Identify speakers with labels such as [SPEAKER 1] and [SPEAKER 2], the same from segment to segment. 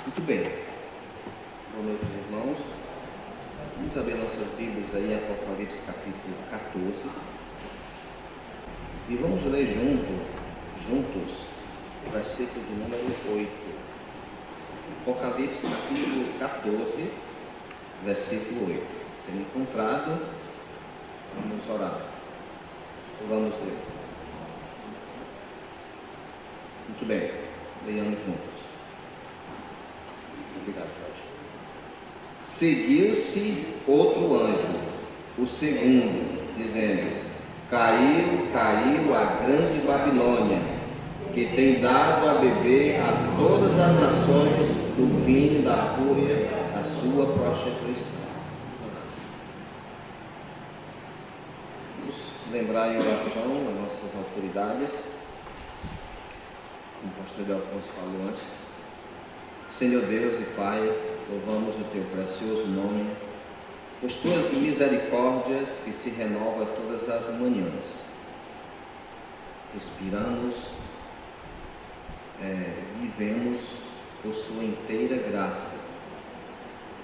[SPEAKER 1] Muito bem. Boa noite, irmãos. Vamos abrir nossas Bíblias aí em Apocalipse capítulo 14. E vamos ler juntos o versículo de número 8. Apocalipse capítulo 14, versículo 8. Tendo encontrado, vamos orar. Vamos ler. Muito bem, leiamos juntos. Obrigado, Jorge. Seguiu-se outro anjo, o segundo, dizendo: Caiu a grande Babilônia, que tem dado a beber a todas as nações do vinho da fúria da sua prostituição. Vamos lembrar em oração as nossas autoridades, como o pastor Delfonso falou antes. Senhor Deus e Pai, louvamos o Teu precioso nome, por Tuas misericórdias que se renovam todas as manhãs. Respiramos, vivemos por Sua inteira graça.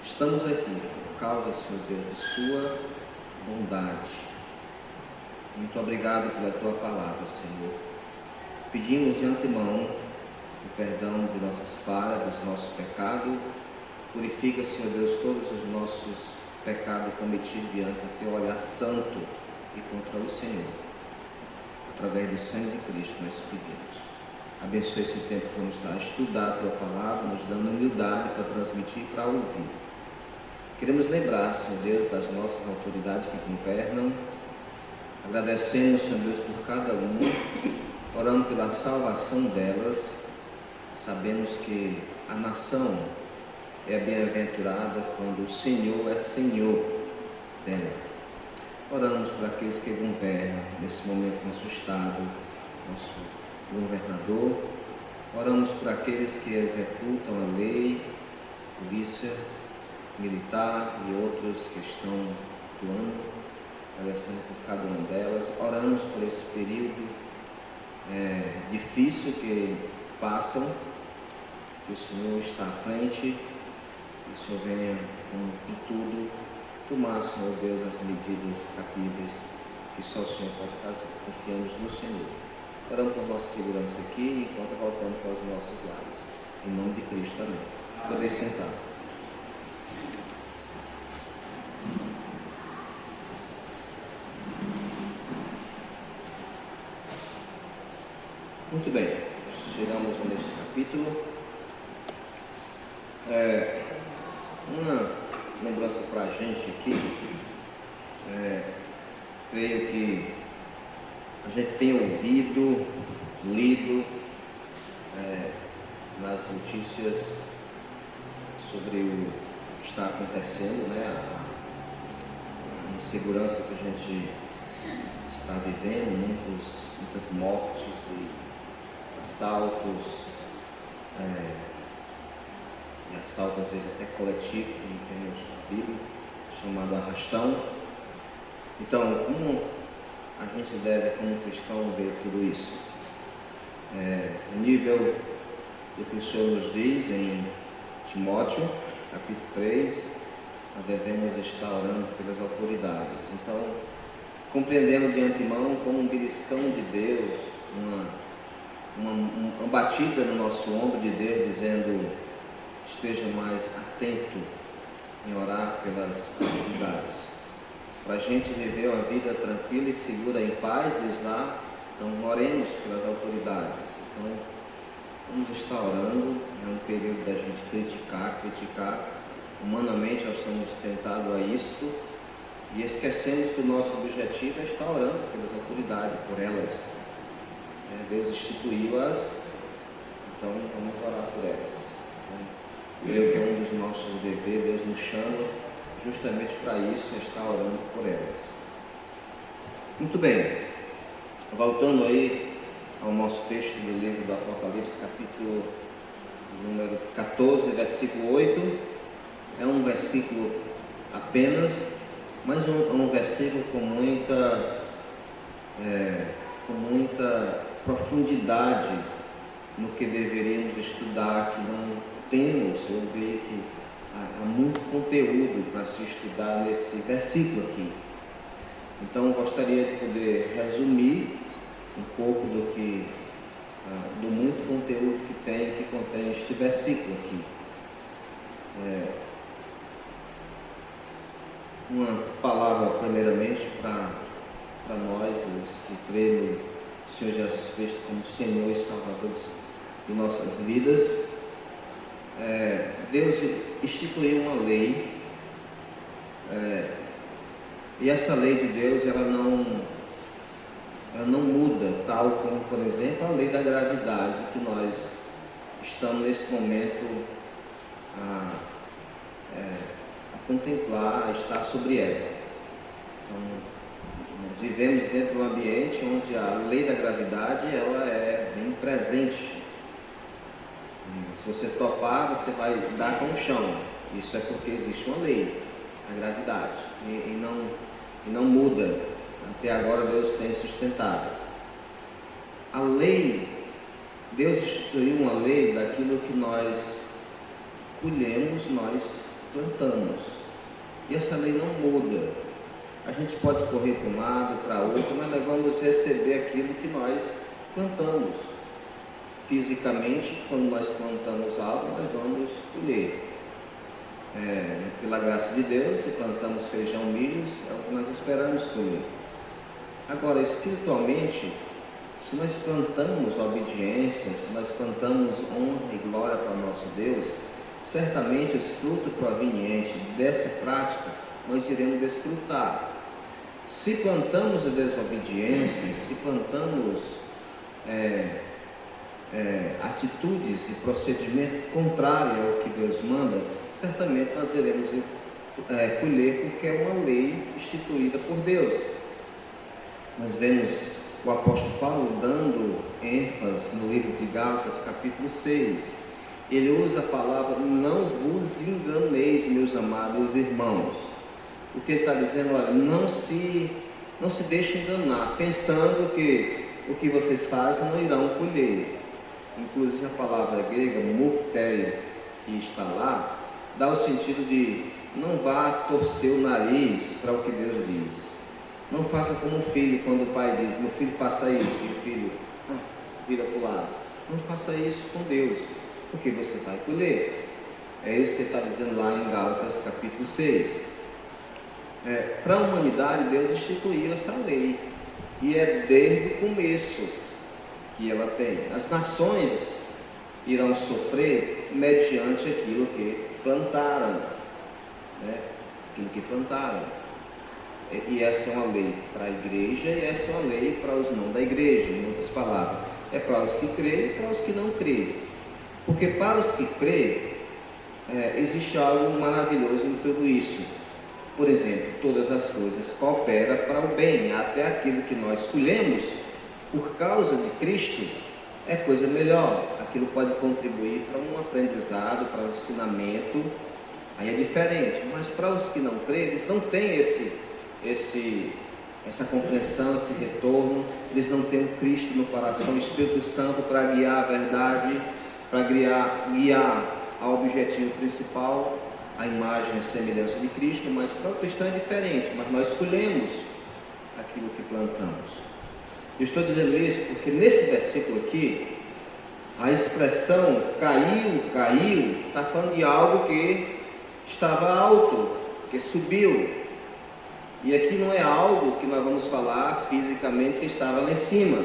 [SPEAKER 1] Estamos aqui por causa, Senhor Deus, de Sua bondade. Muito obrigado pela Tua palavra, Senhor. Pedimos de antemão o perdão de nossas falhas, dos nossos pecados. Purifica, Senhor Deus, todos os nossos pecados cometidos diante do Teu olhar santo e contra o Senhor. Através do sangue de Cristo nós pedimos. Abençoe esse tempo que vamos estar a estudar a Tua palavra, nos dando humildade para transmitir e para ouvir. Queremos lembrar, Senhor Deus, das nossas autoridades que governam. Agradecemos, Senhor Deus, por cada uma, orando pela salvação delas. Sabemos que a nação é bem-aventurada quando o Senhor é Senhor dela. Oramos por aqueles que governam nesse momento nosso Estado, nosso governador. Oramos por aqueles que executam a lei, polícia militar e outros que estão atuando, agradecendo por cada uma delas. Oramos por esse período difícil que passam, que o Senhor está à frente, que o Senhor venha com tudo tomar, Senhor Deus, as medidas cabíveis que só o Senhor pode fazer. Confiamos no Senhor. Oramos por nossa segurança aqui enquanto voltamos para os nossos lares. Em nome de Cristo, amém. Podem sentar. Muito bem, chegamos neste capítulo. Uma lembrança para a gente aqui, creio que a gente tem ouvido, lido nas notícias sobre o que está acontecendo, a insegurança que a gente está vivendo, muitas mortes e assaltos, e assalto às vezes até coletivo, como temos na Bíblia, chamado arrastão. Então, como a gente deve, como cristão, ver tudo isso? No nível do que o Senhor nos diz em Timóteo, capítulo 3, nós devemos estar orando pelas autoridades. Então, compreendemos de antemão como um beliscão de Deus, uma batida no nosso ombro de Deus, dizendo: esteja mais atento em orar pelas autoridades, para a gente viver uma vida tranquila e segura em paz, diz lá. Então oremos pelas autoridades. Então vamos estar orando. É um período da gente criticar. Humanamente nós estamos tentados a isso e esquecemos que o nosso objetivo é estar orando pelas autoridades, por elas. Deus instituiu-as, então vamos orar por elas. Creio que é um dos nossos deveres. Deus nos chama justamente para isso, estar orando por elas. Muito bem, voltando aí ao nosso texto do livro do Apocalipse, capítulo número 14, versículo 8. É um versículo apenas, mas um versículo com muita profundidade no que deveríamos estudar, que temos, eu vejo que há muito conteúdo para se estudar nesse versículo aqui. Então eu gostaria de poder resumir um pouco do muito conteúdo que contém este versículo aqui. Uma palavra primeiramente para nós, os que creem no Senhor Jesus Cristo como Senhor e Salvador de nossas vidas. Deus instituiu uma lei, e essa lei de Deus ela não muda, tal como, por exemplo, a lei da gravidade, que nós estamos nesse momento a contemplar, a estar sobre ela. Então, nós vivemos dentro de um ambiente onde a lei da gravidade ela é bem presente. Se você topar, você vai dar com o chão. Isso é porque existe uma lei, a gravidade, e não muda. Até agora Deus tem sustentado. A lei, Deus instituiu uma lei daquilo que nós colhemos, nós plantamos. E essa lei não muda. A gente pode correr para um lado, para outro, mas nós vamos receber aquilo que nós plantamos. Fisicamente, quando nós plantamos algo, nós vamos colher. Pela graça de Deus, se plantamos feijão, milhos, é o que nós esperamos colher. Agora, espiritualmente, se nós plantamos obediência, se nós plantamos honra e glória para o nosso Deus, certamente os frutos provenientes dessa prática nós iremos desfrutar. Se plantamos a desobediência, se plantamos atitudes e procedimento contrário ao que Deus manda, certamente nós iremos colher, porque é uma lei instituída por Deus. Nós vemos o apóstolo Paulo dando ênfase no livro de Gálatas, capítulo 6. Ele usa a palavra: não vos enganeis, meus amados irmãos. O que ele está dizendo? Olha, não se deixe enganar, pensando que o que vocês fazem não irão colher. Inclusive a palavra grega, mukteio, que está lá, dá o sentido de não vá torcer o nariz para o que Deus diz. Não faça como um filho, quando o pai diz: meu filho, faça isso, e o filho vira para o lado. Não faça isso com Deus, porque você vai colher. É isso que ele está dizendo lá em Gálatas capítulo 6. Para a humanidade, Deus instituiu essa lei, e é desde o começo que ela tem. As nações irão sofrer mediante aquilo que plantaram, aquilo que plantaram. E essa é uma lei para a igreja, e essa é uma lei para os não da igreja. Em outras palavras, é para os que creem e para os que não creem. Porque para os que creem, existe algo maravilhoso em tudo isso. Por exemplo, todas as coisas cooperam para o bem, até aquilo que nós escolhemos por causa de Cristo é coisa melhor. Aquilo pode contribuir para um aprendizado, para um ensinamento, aí é diferente. Mas para os que não creem, eles não têm essa compreensão, esse retorno. Eles não têm o Cristo no coração, o Espírito Santo para guiar a verdade, para guiar ao objetivo principal, a imagem e a semelhança de Cristo. Mas para o cristão é diferente, mas nós escolhemos aquilo que plantamos. Eu estou dizendo isso porque nesse versículo aqui, a expressão caiu, está falando de algo que estava alto, que subiu. E aqui não é algo que nós vamos falar fisicamente que estava lá em cima,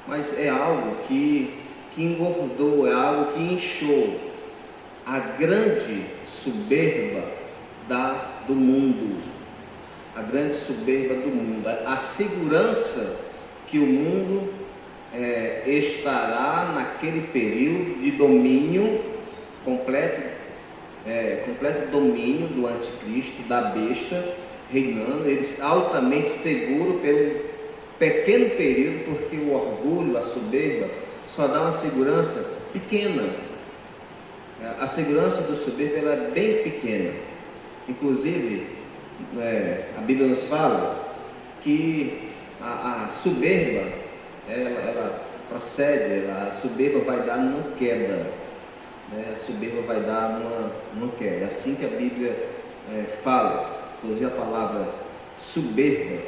[SPEAKER 1] mas é algo que engordou, é algo que inchou. A grande soberba do mundo, a grande soberba do mundo, a segurança que o mundo estará naquele período de domínio completo domínio do anticristo, da besta, reinando, eles altamente seguros pelo pequeno período, porque o orgulho, a soberba, só dá uma segurança pequena. A segurança do soberbo ela é bem pequena. Inclusive, a Bíblia nos fala que a soberba, ela procede, a soberba vai dar numa queda. A soberba vai dar, não quer. É assim que a Bíblia fala. Inclusive a palavra soberba,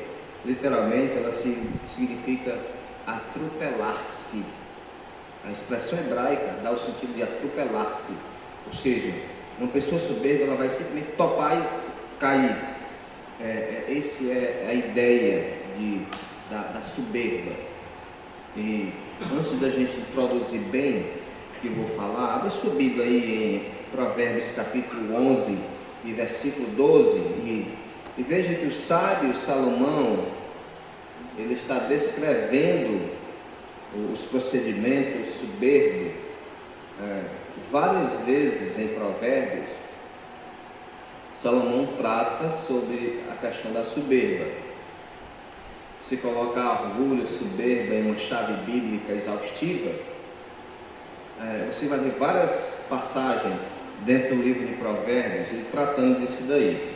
[SPEAKER 1] literalmente, ela significa atropelar-se. A expressão hebraica dá o sentido de atropelar-se. Ou seja, uma pessoa soberba, ela vai simplesmente topar e cair. Essa é a ideia da soberba. E antes da gente introduzir bem o que eu vou falar, abra sua Bíblia aí em Provérbios capítulo 11 e versículo 12 e veja que o sábio Salomão, ele está descrevendo os procedimentos soberbos várias vezes em Provérbios. Salomão trata sobre a questão da soberba. Se colocar orgulho, soberba em uma chave bíblica exaustiva, você vai ver várias passagens dentro do livro de Provérbios, ele tratando disso daí.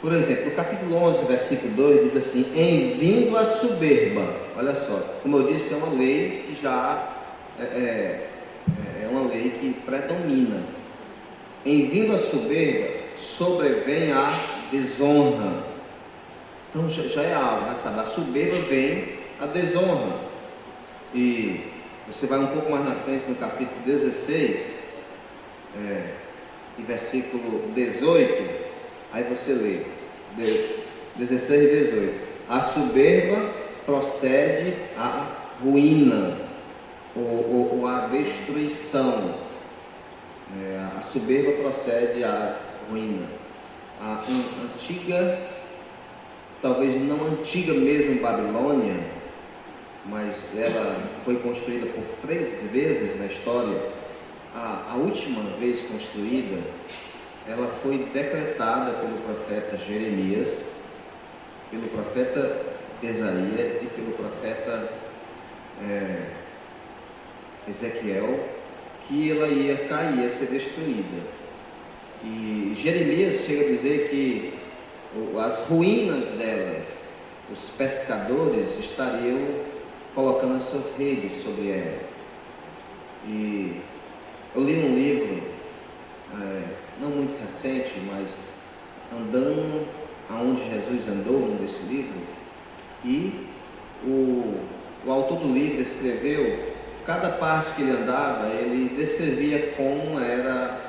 [SPEAKER 1] Por exemplo, no capítulo 11, versículo 2, diz assim: em vindo a soberba, olha só, como eu disse, é uma lei que já é uma lei que predomina. Em vindo a soberba, sobrevém a desonra. Então já é algo, né, sabe? A soberba vem a desonra. E você vai um pouco mais na frente no capítulo 16, e versículo 18, aí você lê 16 e 18. A soberba procede à ruína ou à destruição. A soberba procede à ruína. A antiga, talvez não antiga mesmo Babilônia, mas ela foi construída por 3 vezes na história. A última vez construída, ela foi decretada pelo profeta Jeremias, pelo profeta Isaías e pelo profeta Ezequiel, que ela ia cair, ia ser destruída. E Jeremias chega a dizer que as ruínas delas, os pescadores estariam colocando as suas redes sobre ela. E eu li um livro, não muito recente, mas Andando Aonde Jesus Andou, um desse livro, e o autor do livro escreveu, cada parte que ele andava, ele descrevia como era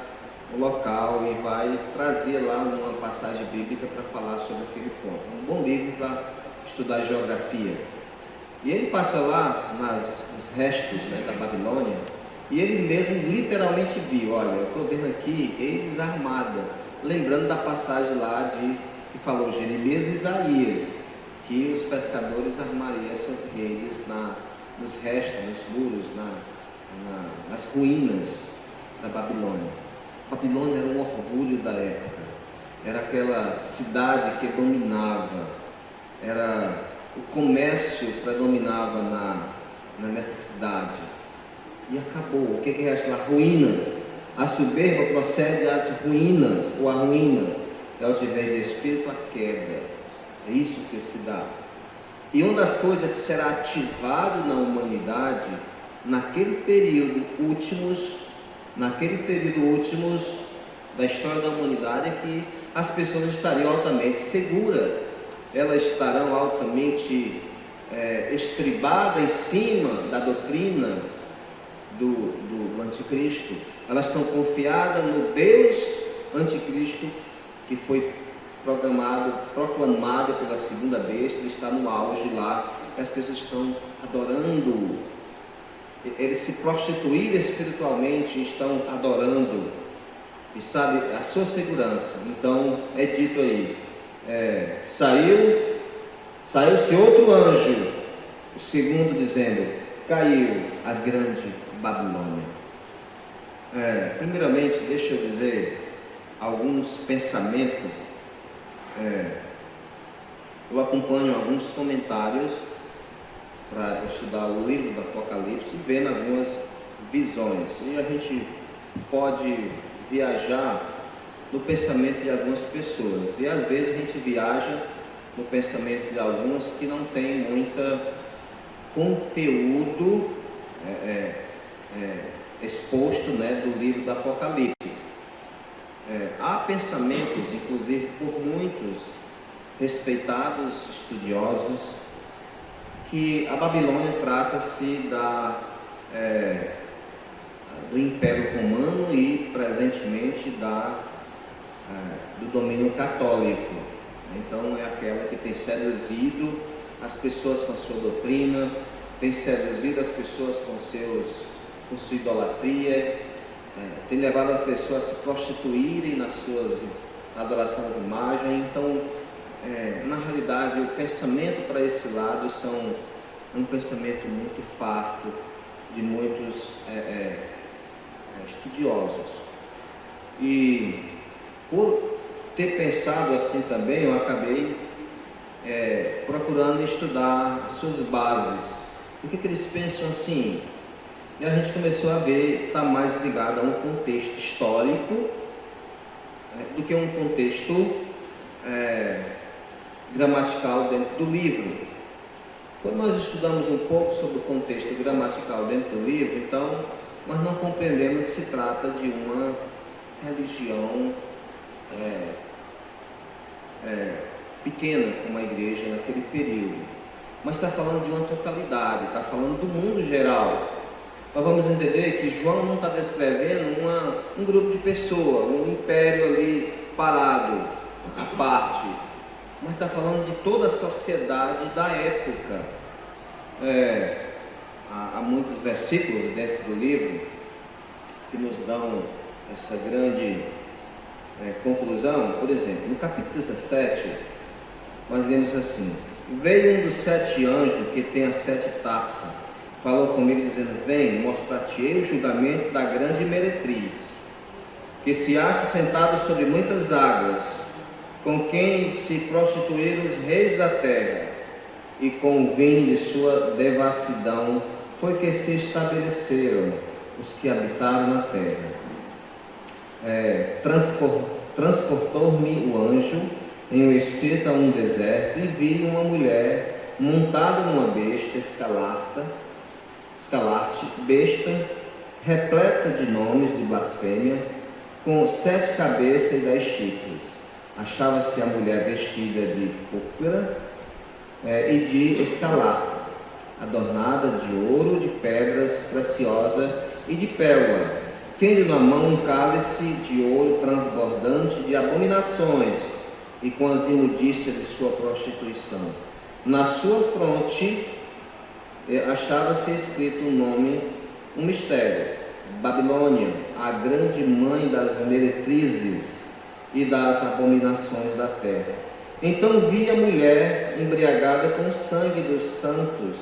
[SPEAKER 1] o local e vai trazer lá uma passagem bíblica para falar sobre aquele ponto. Um bom livro para estudar geografia. E ele passa lá nos restos, da Babilônia, e ele mesmo literalmente viu, olha, eu estou vendo aqui redes armadas, lembrando da passagem lá que falou Jeremias e Isaías, que os pescadores armariam suas redes nos restos, nos muros, nas ruínas da Babilônia. A Babilônia era um orgulho da época, era aquela cidade que dominava, o comércio predominava nessa cidade, e acabou. O que resta lá? Ruínas. A soberba procede às ruínas, ou a ruína, é o tiver de espírito, a quebra. É isso que se dá. E uma das coisas que será ativado na humanidade, naquele período últimos da história da humanidade, é que as pessoas estariam altamente seguras, elas estarão altamente estribadas em cima da doutrina do anticristo. Elas estão confiadas no Deus anticristo, que foi proclamado pela segunda besta. Ele está no auge lá, as pessoas estão adorando, eles se prostituíram espiritualmente, estão adorando, e sabe, a sua segurança. Então é dito aí, saiu-se outro anjo, o segundo, dizendo: caiu a grande Babilônia. Primeiramente, deixa eu dizer alguns pensamentos. Eu acompanho alguns comentários para estudar o livro do Apocalipse, vendo algumas visões, e a gente pode viajar no pensamento de algumas pessoas, e às vezes a gente viaja no pensamento de alguns que não tem muita conteúdo exposto, né, do livro do Apocalipse. Há pensamentos, inclusive por muitos respeitados estudiosos, que a Babilônia trata-se do Império Romano e presentemente do domínio católico. Então é aquela que tem seduzido as pessoas com a sua doutrina, tem seduzido as pessoas com sua idolatria, tem levado as pessoas a se prostituírem na adoração às imagens. Então, na realidade, o pensamento para esse lado é um pensamento muito farto de muitos estudiosos. E por ter pensado assim também, eu acabei procurando estudar as suas bases. Por que eles pensam assim? E a gente começou a ver, está mais ligado a um contexto histórico do que um contexto gramatical dentro do livro. Quando nós estudamos um pouco sobre o contexto gramatical dentro do livro, então nós não compreendemos que se trata de uma religião pequena como a igreja naquele período, mas está falando de uma totalidade, está falando do mundo geral. Nós vamos entender que João não está descrevendo um grupo de pessoas, um império ali parado, à parte, mas está falando de toda a sociedade da época. Há muitos versículos dentro do livro que nos dão essa grande conclusão. Por exemplo, no capítulo 17, nós lemos assim: veio um dos 7 anjos que tem as 7 taças, falou comigo dizendo: vem, mostrar-te-ei o julgamento da grande meretriz, que se acha sentado sobre muitas águas, com quem se prostituíram os reis da terra, e com o vinho de sua devassidão foi que se estabeleceram os que habitaram na terra. Transportou-me o anjo em um espírito a um deserto, e vi uma mulher montada numa besta escalarte, besta repleta de nomes de blasfêmia, com 7 cabeças e 10 chifres. Achava-se a mulher vestida de púrpura e de escarlate, adornada de ouro, de pedras preciosas e de pérola, tendo na mão um cálice de ouro transbordante de abominações e com as imundícias de sua prostituição. Na sua fronte achava-se escrito um nome, um mistério: Babilônia, a grande mãe das meretrizes e das abominações da terra. Então vi a mulher embriagada com o sangue dos santos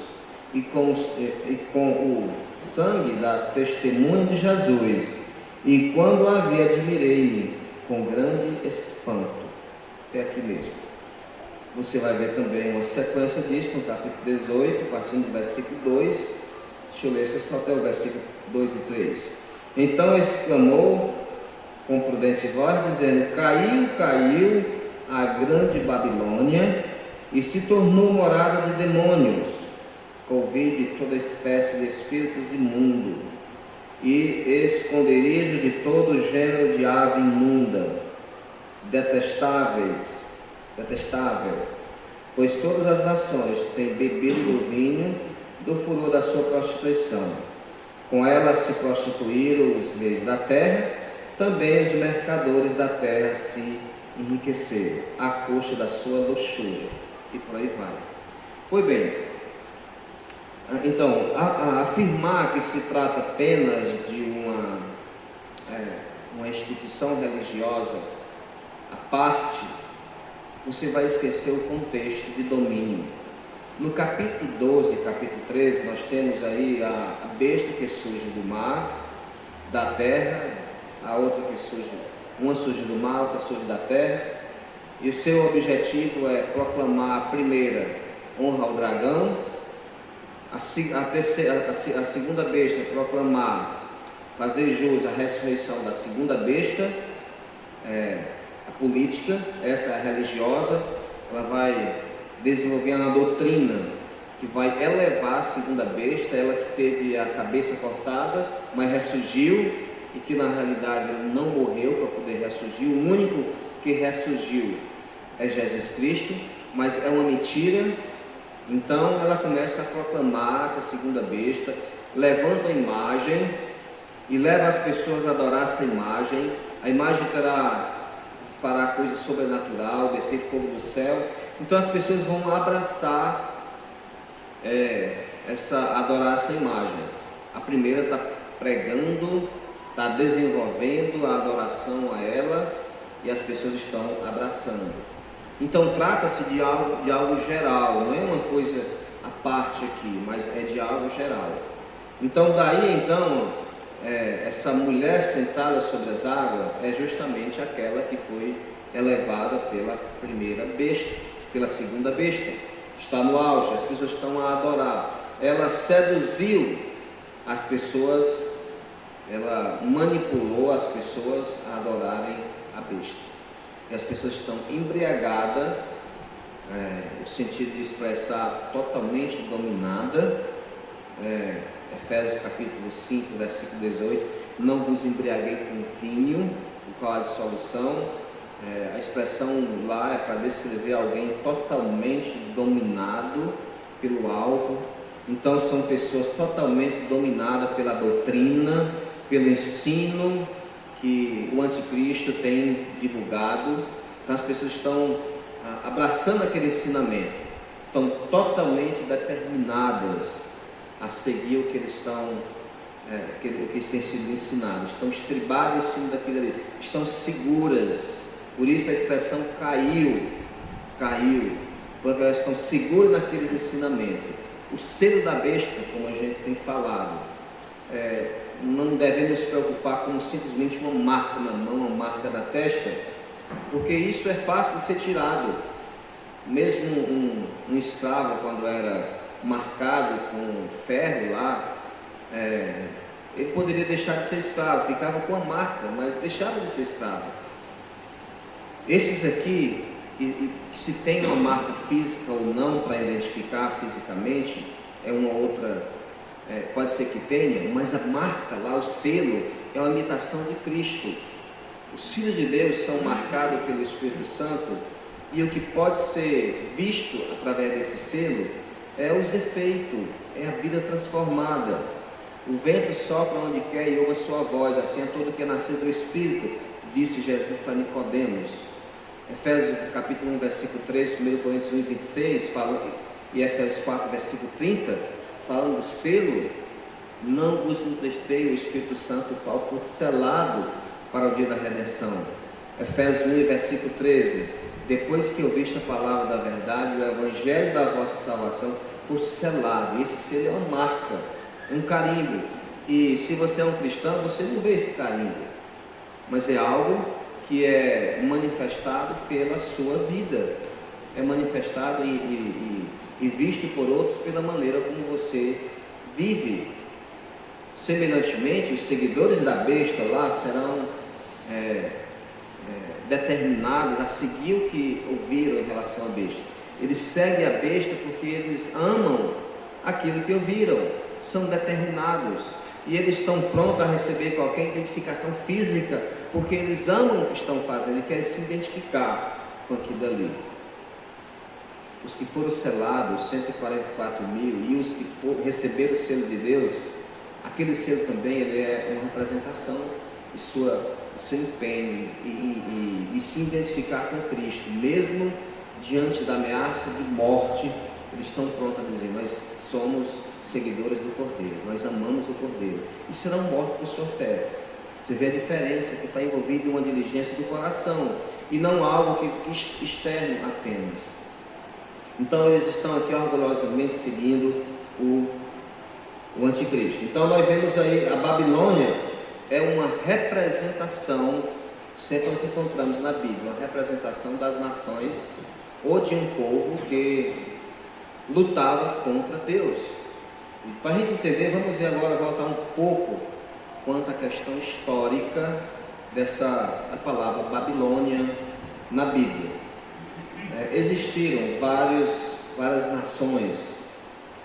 [SPEAKER 1] e com o sangue das testemunhas de Jesus, e quando a vi, admirei-me com grande espanto. É aqui mesmo. Você vai ver também uma sequência disso no capítulo 18, partindo do versículo 2. Deixa eu ler só até o versículo 2 e 3. Então exclamou com prudente voz, dizendo: caiu, caiu a grande Babilônia, e se tornou morada de demônios, convite de toda espécie de espíritos imundos, e esconderijo de todo gênero de ave imunda, detestável, pois todas as nações têm bebido do vinho do furor da sua prostituição. Com ela se prostituíram os reis da terra, também os mercadores da terra se enriqueceram, à custa da sua luxúria, e por aí vai. Pois bem, então, afirmar que se trata apenas de uma instituição religiosa à parte, você vai esquecer o contexto de domínio. No capítulo 12, capítulo 13, nós temos aí a besta que surge do mar, da terra, a outra que surge, uma surge do mar, outra surge da terra, e o seu objetivo é proclamar a primeira, honra ao dragão, a segunda besta, proclamar, fazer jus à ressurreição da segunda besta, a política, essa é a religiosa, ela vai desenvolver uma doutrina que vai elevar a segunda besta, ela que teve a cabeça cortada, mas ressurgiu, e que na realidade não morreu para poder ressurgir. O único que ressurgiu é Jesus Cristo, mas é uma mentira. Então ela começa a proclamar essa segunda besta, levanta a imagem e leva as pessoas a adorar essa imagem. A imagem fará coisa sobrenatural, descer fogo do céu. Então as pessoas vão abraçar adorar essa imagem. A primeira está pregando, está desenvolvendo a adoração a ela, e as pessoas estão abraçando. Então trata-se de algo geral, não é uma coisa à parte aqui, mas é de algo geral. Então daí essa mulher sentada sobre as águas é justamente aquela que foi elevada pela primeira besta, pela segunda besta. Está no auge, as pessoas estão a adorar. Ela seduziu as pessoas, ela manipulou as pessoas a adorarem a besta. E as pessoas estão embriagadas, no sentido de expressar totalmente dominada. Efésios capítulo 5, versículo 18: não vos embriaguei com vinho, o qual há dissolução. A expressão lá é para descrever alguém totalmente dominado pelo álcool. Então são pessoas totalmente dominadas pela doutrina, pelo ensino que o anticristo tem divulgado. Então as pessoas estão abraçando aquele ensinamento, estão totalmente determinadas a seguir o que eles o que tem sido ensinado, estão estribadas em cima daquilo ali, estão seguras. Por isso a expressão caiu, porque elas estão seguras naqueles ensinamentos. O selo da besta, como a gente tem falado, não devemos nos preocupar com simplesmente uma marca na mão, uma marca na testa, porque isso é fácil de ser tirado. Mesmo um escravo, quando era marcado com ferro lá, ele poderia deixar de ser escravo, ficava com a marca, mas deixava de ser escravo. Esses aqui, que se tem uma marca física ou não para identificar fisicamente, é uma outra, pode ser que tenha, mas a marca lá, o selo, é uma imitação de Cristo. Os filhos de Deus são marcados pelo Espírito Santo, e o que pode ser visto através desse selo é os efeitos, é a vida transformada. O vento sopra onde quer e ouve a sua voz, assim é todo que é nascido do Espírito, disse Jesus para Nicodemos. Efésios capítulo 1, versículo 3, 1 Coríntios 1, 26, e Efésios 4, versículo 30, falando do selo: não vos entristei o Espírito Santo, o qual foi selado para o dia da redenção. Efésios 1, versículo 13, depois que ouviste a palavra da verdade, o evangelho da vossa salvação, foi selado. E esse selo é uma marca, um carimbo. E se você é um cristão, você não vê esse carimbo, mas é algo que é manifestado pela sua vida, é manifestado e visto por outros pela maneira como você vive. Semelhantemente, os seguidores da besta lá serão determinados a seguir o que ouviram em relação à besta. Eles seguem a besta porque eles amam aquilo que ouviram, são determinados, e eles estão prontos a receber qualquer identificação física, porque eles amam o que estão fazendo e querem se identificar com aquilo ali. Os que foram selados, 144 mil, e os que receberam o selo de Deus, aquele selo também ele é uma representação de seu empenho e se identificar com Cristo. Mesmo diante da ameaça de morte, eles estão prontos a dizer: nós somos seguidores do Cordeiro, nós amamos o Cordeiro, e serão mortos por sua fé. Você vê a diferença, que está envolvida em uma diligência do coração, e não algo que externo apenas. Então eles estão aqui orgulhosamente seguindo o anticristo. Então nós vemos aí, a Babilônia é uma representação, sempre nós encontramos na Bíblia, uma representação das nações, ou de um povo que lutava contra Deus. E para a gente entender, vamos ver agora, voltar um pouco quanto à questão histórica da palavra Babilônia na Bíblia. Existiram várias nações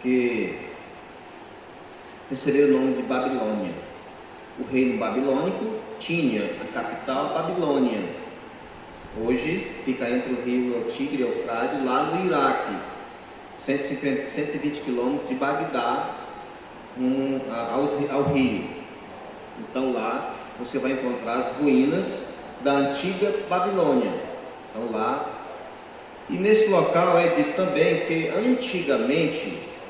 [SPEAKER 1] que receberam o nome de Babilônia. O reino babilônico tinha a capital a Babilônia. Hoje fica entre o rio Tigre e Eufrates, lá no Iraque, 120 quilômetros de Bagdá, ao rio. Então lá você vai encontrar as ruínas da antiga Babilônia. Então lá, e nesse local é dito também que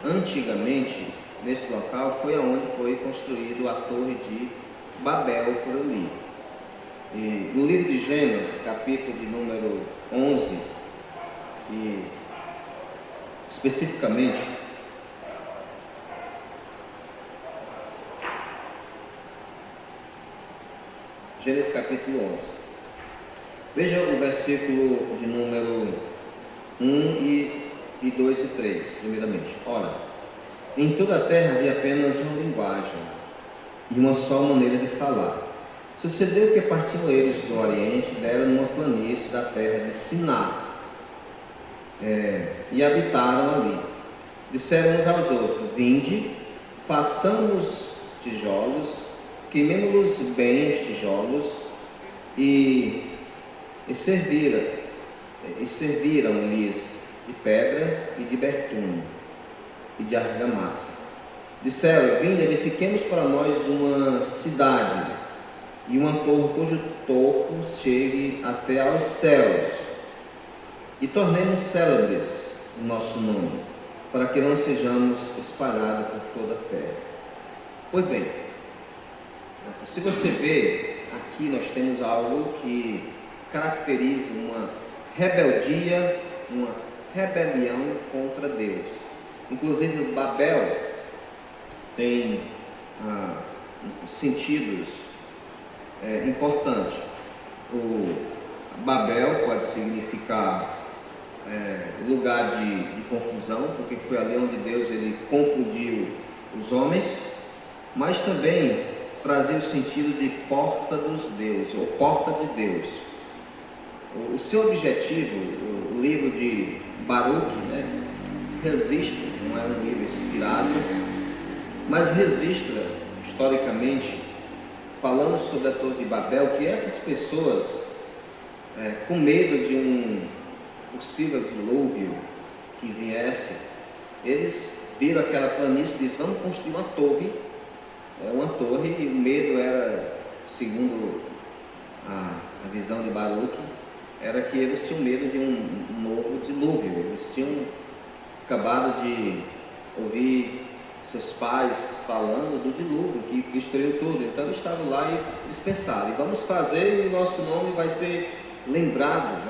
[SPEAKER 1] antigamente, nesse local foi aonde foi construído a Torre de Babel por ali. E no livro de Gênesis, capítulo de número 11, e especificamente Gênesis capítulo 11. Veja o versículo de número 1 e 2 e 3, primeiramente. Ora, em toda a terra havia apenas uma linguagem e uma só maneira de falar. Sucedeu que partindo eles do Oriente, deram numa planície da terra de Siná, e habitaram ali. Disseram uns aos outros: vinde, façamos tijolos, queimemo-los bem os tijolos, e serviram-lhes de pedra e de betume e de argamassa. Disseram: vinde, edifiquemos para nós uma cidade e uma torre cujo topo chegue até aos céus, e tornemos célebres o nosso nome, para que não sejamos espalhados por toda a terra. Pois bem, se você vê, aqui nós temos algo que caracteriza uma rebeldia, uma rebelião contra Deus. Inclusive Babel tem sentidos importantes. O Babel pode significar lugar de confusão, porque foi ali onde Deus ele confundiu os homens, mas também trazia o sentido de porta dos deuses, ou porta de Deus. O seu objetivo, o livro de Baruque, registra, não é um livro inspirado, mas registra historicamente, falando sobre a Torre de Babel, que essas pessoas, com medo de um possível dilúvio que viesse, eles viram aquela planície e disseram: vamos construir uma torre, e o medo era, segundo a visão de Baruque, era que eles tinham medo de um novo dilúvio. Eles tinham acabado de ouvir seus pais falando do dilúvio que destruiu tudo, então eles estavam lá e eles pensaram: vamos fazer e o nosso nome vai ser lembrado,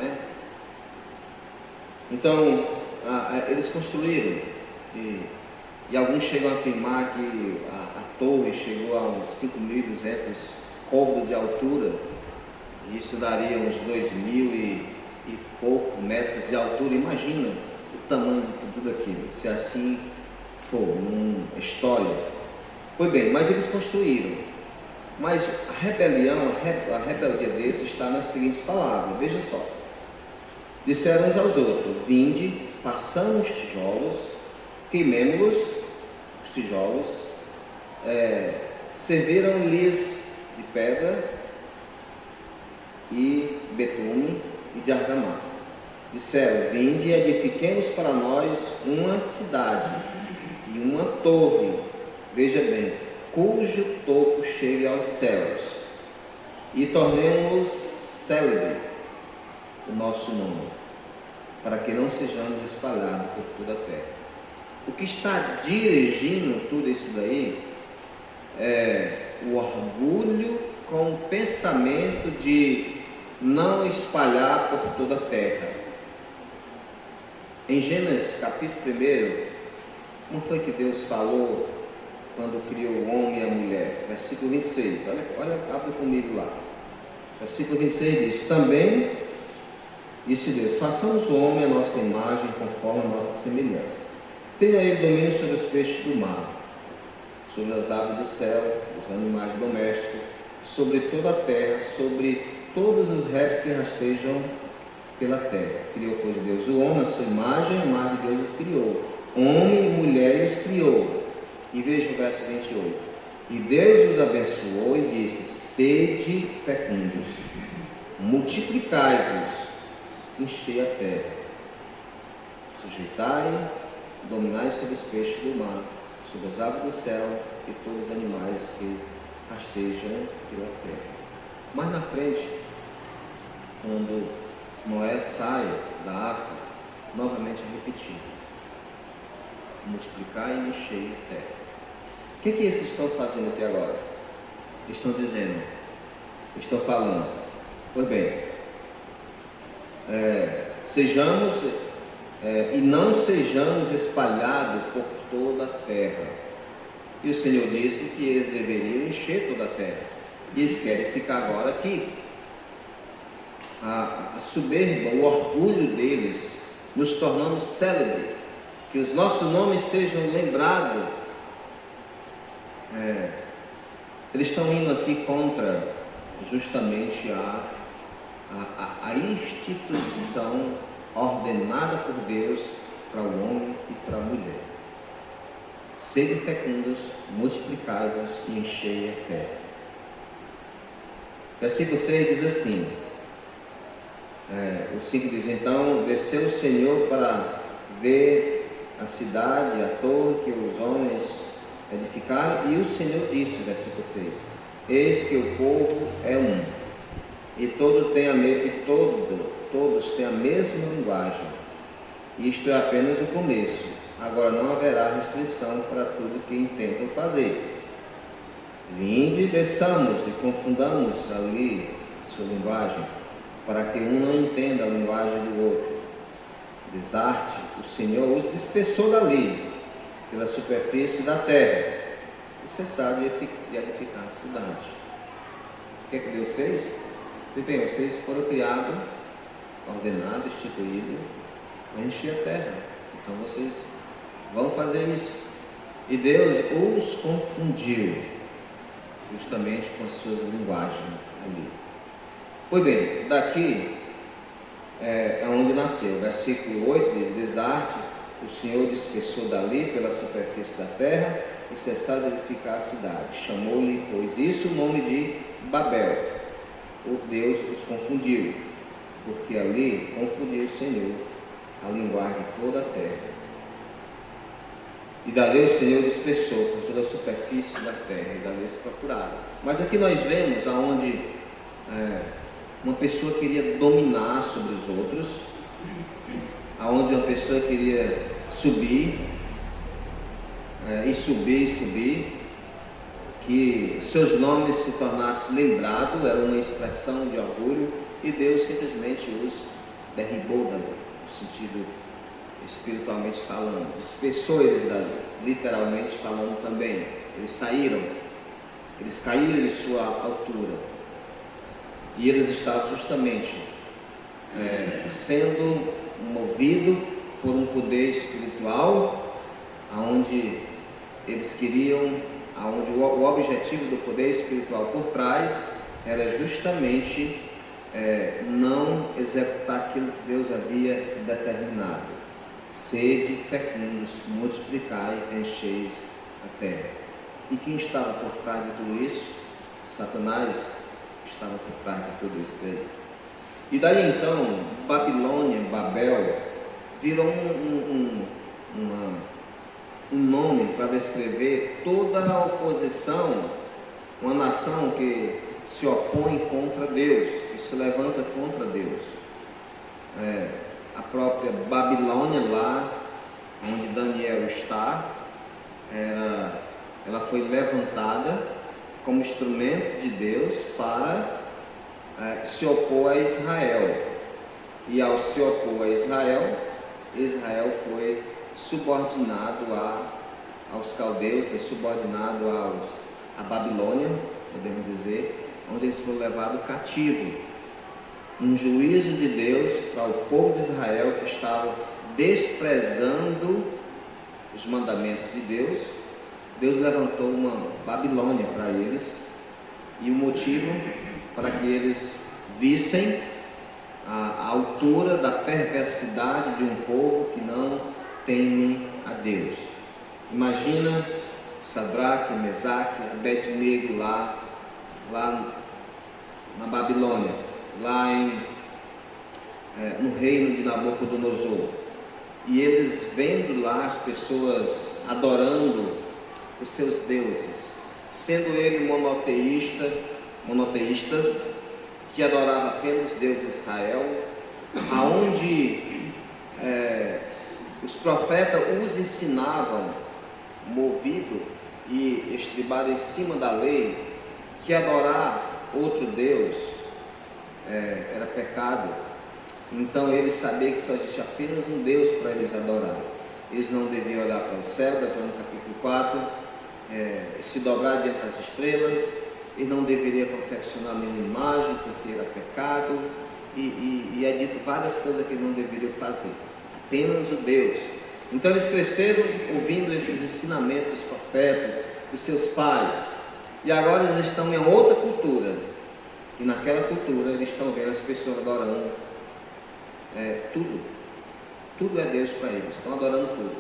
[SPEAKER 1] Então eles construíram, e alguns chegam a afirmar que a torre chegou a uns 5.200 côvados de altura, e isso daria uns 2.000 e pouco metros de altura. Imagina o tamanho de tudo aquilo, se assim for uma história. Pois bem, mas eles construíram. Mas a rebelião, a rebeldia deles está nas seguintes palavras, veja só. Disseram uns aos outros: vinde, façamos tijolos, queimemo-los, os tijolos, serviram-lhes de pedra e betume e de argamassa. Disseram: vinde, edifiquemos para nós uma cidade e uma torre, veja bem, cujo topo chegue aos céus, e tornemos célebre o nosso nome, para que não sejamos espalhados por toda a terra. O que está dirigindo tudo isso daí é o orgulho com o pensamento de não espalhar por toda a terra. Em Gênesis capítulo 1, como foi que Deus falou quando criou o homem e a mulher? Versículo 26, olha, abre comigo lá. Versículo 26 diz: também disse Deus: façamos o homem à nossa imagem, conforme a nossa semelhança. Tenha ele domínio sobre os peixes do mar, sobre as aves do céu, os animais domésticos, sobre toda a terra, sobre todos os répteis que rastejam pela terra. Criou, pois, Deus o homem à sua imagem, a imagem de Deus o criou. homem e mulher, e os criou. E veja o verso 28. E Deus os abençoou e disse: sede fecundos, multiplicai-vos, enchei a terra, sujeitai, dominai sobre os peixes do mar, sobre as aves do céu e todos os animais que rastejam pela terra. Mais na frente, quando Noé sai da arca, novamente é repetido: multiplicai e enchei a terra. O que eles estão fazendo até agora? Estão dizendo, estão falando, pois bem, sejamos e não sejamos espalhados por toda a terra. E o Senhor disse que eles deveriam encher toda a terra. E eles querem ficar agora aqui. A soberba, o orgulho deles, nos tornando célebres, que os nossos nomes sejam lembrados. Eles estão indo aqui contra justamente a instituição ordenada por Deus para o homem e para a mulher. Sede fecundos, multiplicai-vos e enchei a terra. Versículo 6 diz assim, o 5 diz: então desceu o Senhor para ver a cidade, a torre que os homens edificaram, e o Senhor disse, versículo 6: eis que o povo é um, e todos têm a mesma linguagem. Isto é apenas o começo. Agora não haverá restrição para tudo que intentam fazer. Vinde, desçamos e confundamos ali a sua linguagem, para que um não entenda a linguagem do outro. Desarte, o Senhor os dispersou dali, pela superfície da terra, e cessaram de edificar a cidade. O que é que Deus fez? Bem, vocês foram criados, ordenados, instituídos para encher a terra. Então vocês vão fazer isso. E Deus os confundiu justamente com as suas linguagens ali. Pois bem, daqui é onde nasceu. Versículo 8 diz: desarte, o Senhor dispersou dali pela superfície da terra e cessaram de edificar a cidade. Chamou-lhe, pois, isso o nome de Babel. O Deus os confundiu, porque ali confundiu o Senhor a linguagem de toda a terra. E dali o Senhor dispersou por toda a superfície da terra, e dali se procuraram. Mas aqui nós vemos aonde uma pessoa queria dominar sobre os outros, aonde uma pessoa queria subir, e subir, que seus nomes se tornassem lembrados, era uma expressão de orgulho, e Deus simplesmente os derribou dali, no sentido espiritualmente falando, dispersou eles dali, literalmente falando também. Eles caíram de sua altura, e eles estavam justamente sendo movidos por um poder espiritual, aonde eles queriam, aonde o objetivo do poder espiritual por trás era justamente não executar aquilo que Deus havia determinado. Sede fecundos, multiplicai, encheis a terra. E quem estava por trás de tudo isso? Satanás estava por trás de tudo isso daí. E daí então, Babilônia, Babel, virou um nome para descrever toda a oposição, uma nação que se opõe contra Deus, que se levanta contra Deus. A própria Babilônia, lá onde Daniel está, ela foi levantada como instrumento de Deus para se opor a Israel. E ao se opor a Israel, Israel foi subordinado aos caldeus, foi subordinado à Babilônia, podemos dizer, onde eles foram levados cativos. Um juízo de Deus para o povo de Israel que estava desprezando os mandamentos de Deus. Deus levantou uma Babilônia para eles, e o motivo para que eles vissem a altura da perversidade de um povo que não temem a Deus. Imagina Sadraque, Mesaque, Abednego lá na Babilônia, lá no reino de Nabucodonosor, e eles vendo lá as pessoas adorando os seus deuses, sendo ele monoteístas, que adoravam apenas Deus de Israel, aonde os profetas os ensinavam, movido e estribado em cima da lei, que adorar outro Deus era pecado. Então eles sabiam que só existia apenas um Deus para eles adorar. Eles não deviam olhar para o céu, Deuteronômio capítulo 4, se dobrar diante das estrelas. Eles não deveriam confeccionar nenhuma imagem, porque era pecado, e é dito várias coisas que eles não deveriam fazer, apenas o Deus. Então eles cresceram ouvindo esses ensinamentos dos profetas, dos seus pais, e agora eles estão em outra cultura, e naquela cultura eles estão vendo as pessoas adorando tudo é Deus para eles, estão adorando tudo,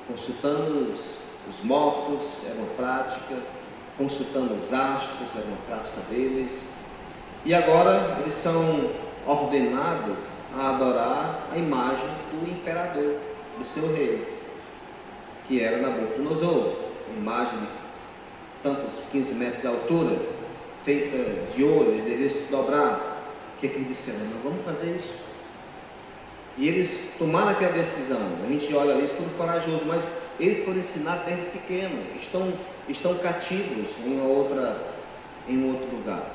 [SPEAKER 1] consultando os mortos, era uma prática, consultando os astros, era uma prática deles, e agora eles são ordenados a adorar a imagem do imperador, do seu rei, que era Nabucodonosor, uma imagem de tantos 15 metros de altura, feita de ouro. Eles deveriam se dobrar. O que eles disseram? Não vamos fazer isso. E eles tomaram aquela decisão. A gente olha ali, eles foram corajosos, mas eles foram ensinados desde pequeno, estão cativos em um outro lugar.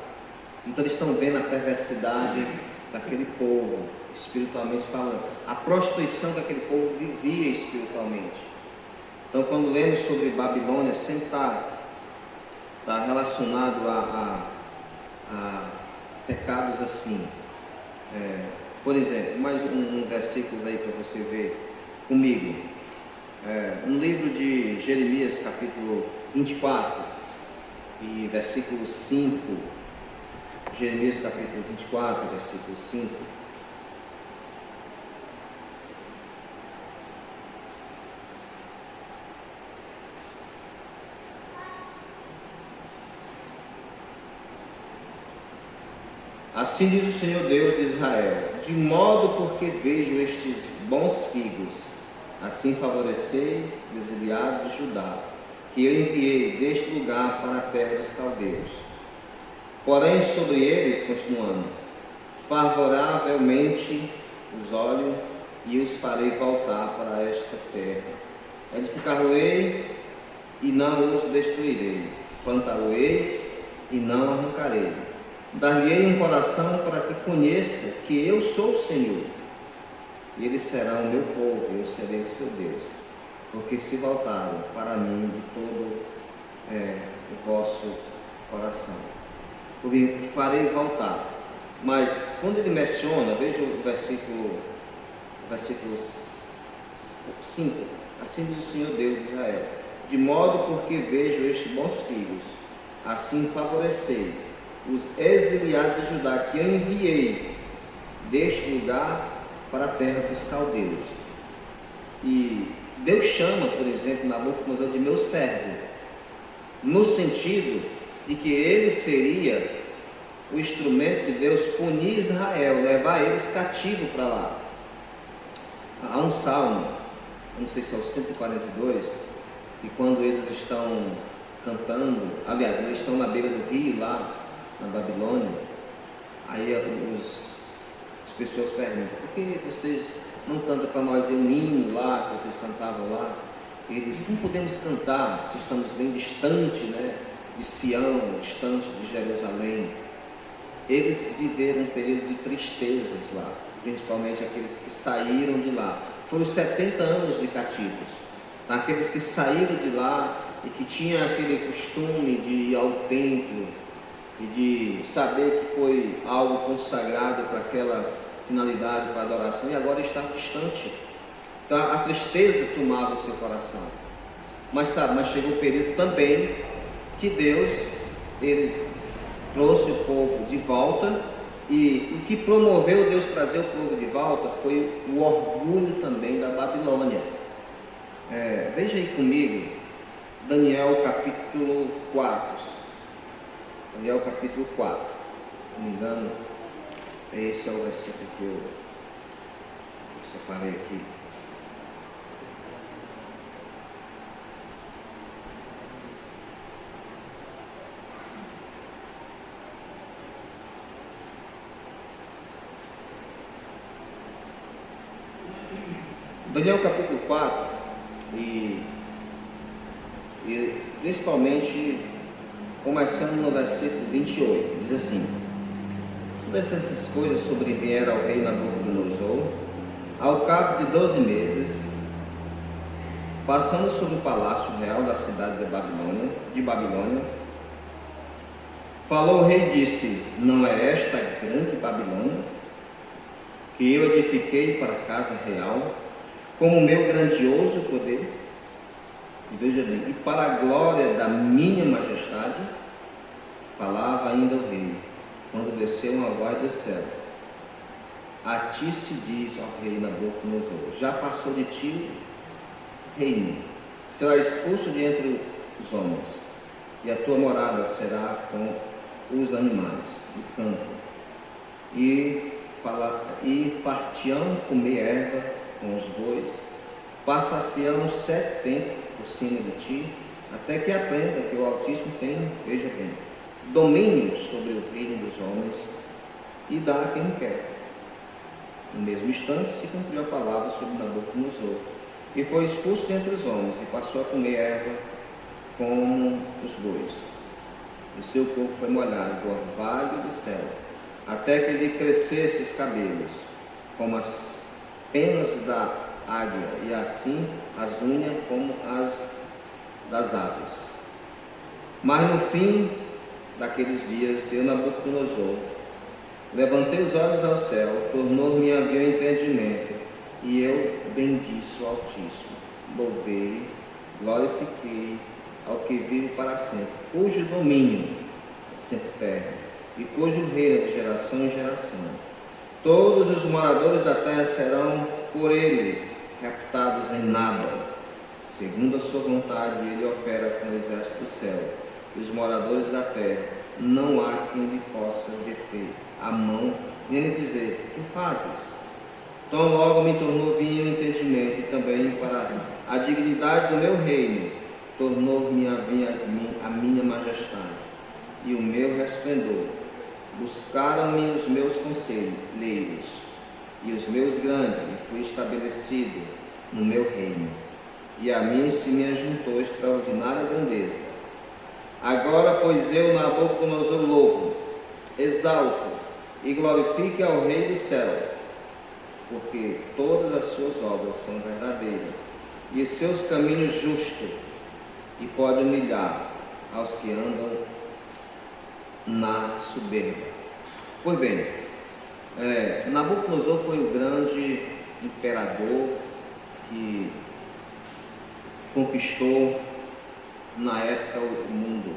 [SPEAKER 1] Então eles estão vendo a perversidade daquele povo, espiritualmente falando, a prostituição que aquele povo vivia espiritualmente. Então, quando lemos sobre Babilônia, sempre está relacionado a pecados assim. Por exemplo, mais um versículo aí para você ver comigo. No livro de Jeremias, capítulo 24, e versículo 5. Jeremias, capítulo 24, versículo 5. Assim diz o Senhor Deus de Israel: de modo porque vejo estes bons figos, assim favoreceis os exiliados de Judá, que eu enviei deste lugar para a terra dos caldeus. Porém sobre eles, continuando, favoravelmente os olho e os farei voltar para esta terra. Edificar-o-ei e não os destruirei, plantar-o-eis e não arrancarei. Dar-lhe-ei um coração para que conheça que eu sou o Senhor, e eles serão o meu povo, e eu serei o seu Deus, porque se voltaram para mim de todo o vosso coração. Porque farei voltar. Mas quando ele menciona, veja o versículo 5, assim diz o Senhor Deus de Israel: de modo porque vejo estes bons filhos, assim favorecei os exiliados de Judá, que eu enviei deste lugar para a terra dos caldeus. E Deus chama, por exemplo, Nabucodonosor de meu servo, no sentido de que ele seria o instrumento de Deus punir Israel, levar eles cativos para lá. Há um salmo, não sei se é o 142, que quando eles estão cantando, aliás, eles estão na beira do rio lá na Babilônia, aí as pessoas perguntam: por que vocês não cantam para nós um hino lá, que vocês cantavam lá? E eles: não podemos cantar se estamos bem distante, de Sião, distante de Jerusalém. Eles viveram um período de tristezas lá, principalmente aqueles que saíram de lá. Foram 70 anos de cativos. Aqueles que saíram de lá e que tinham aquele costume de ir ao templo e de saber que foi algo consagrado para aquela finalidade, para a adoração, e agora está distante. Então a tristeza tomava o seu coração. Mas chegou o período também que Deus, ele trouxe o povo de volta, E o que promoveu Deus trazer o povo de volta foi o orgulho também da Babilônia. Veja aí comigo, Daniel capítulo 4. Daniel capítulo 4. Se não me engano, esse é o versículo que eu separei aqui. Daniel capítulo 4, e principalmente começando no versículo 28, diz assim: todas essas coisas sobrevieram ao rei Nabucodonosor, ao cabo de 12 meses, passando sobre o palácio real da cidade de Babilônia. Falou o rei e disse: não é esta a grande Babilônia, que eu edifiquei para a casa real, como meu grandioso poder? E veja bem, e para a glória da minha majestade, falava ainda o rei, quando desceu uma voz do céu: a ti se diz, ó rei Nabucodonosor, já passou de ti o reino, será expulso de entre os homens, e a tua morada será com os animais do campo, e fartião comer erva com os bois, passar-se-ão 7 tempos por cima de ti, até que aprenda que o Altíssimo tem, veja bem, domínio sobre o reino dos homens, e dá a quem quer. No mesmo instante se cumpriu a palavra sobre Nabucodonosor, e foi expulso entre os homens, e passou a comer erva como os bois. O seu corpo foi molhado do orvalho do céu, até que lhe crescesse os cabelos, como as penas da águia, e assim as unhas como as das aves. Mas no fim daqueles dias, eu, Nabucodonosor, levantei os olhos ao céu, tornou-me a ver o entendimento, e eu bendiço o Altíssimo, louvei, glorifiquei ao que vive para sempre, cujo domínio é sempre eterno, e cujo reino é de geração em geração. Todos os moradores da terra serão por ele reputados em nada. Segundo a sua vontade, ele opera com o exército do céu, e os moradores da terra não há quem lhe possa deter a mão, nem lhe dizer: que fazes? Então logo me tornou vinho o entendimento, e também para a dignidade do meu reino tornou-me a vir a minha majestade e o meu resplendor. Buscaram-me os meus conselheiros e os meus grandes, e fui estabelecido no meu reino, e a mim se me ajuntou extraordinária grandeza. Agora, pois, eu, Nabucodonosor, louvo, exalto e glorifique ao Rei do céu, porque todas as suas obras são verdadeiras, e os seus caminhos justos, e pode humilhar aos que andam na soberba. Pois bem, Nabucodonosor foi o grande imperador que conquistou na época o mundo.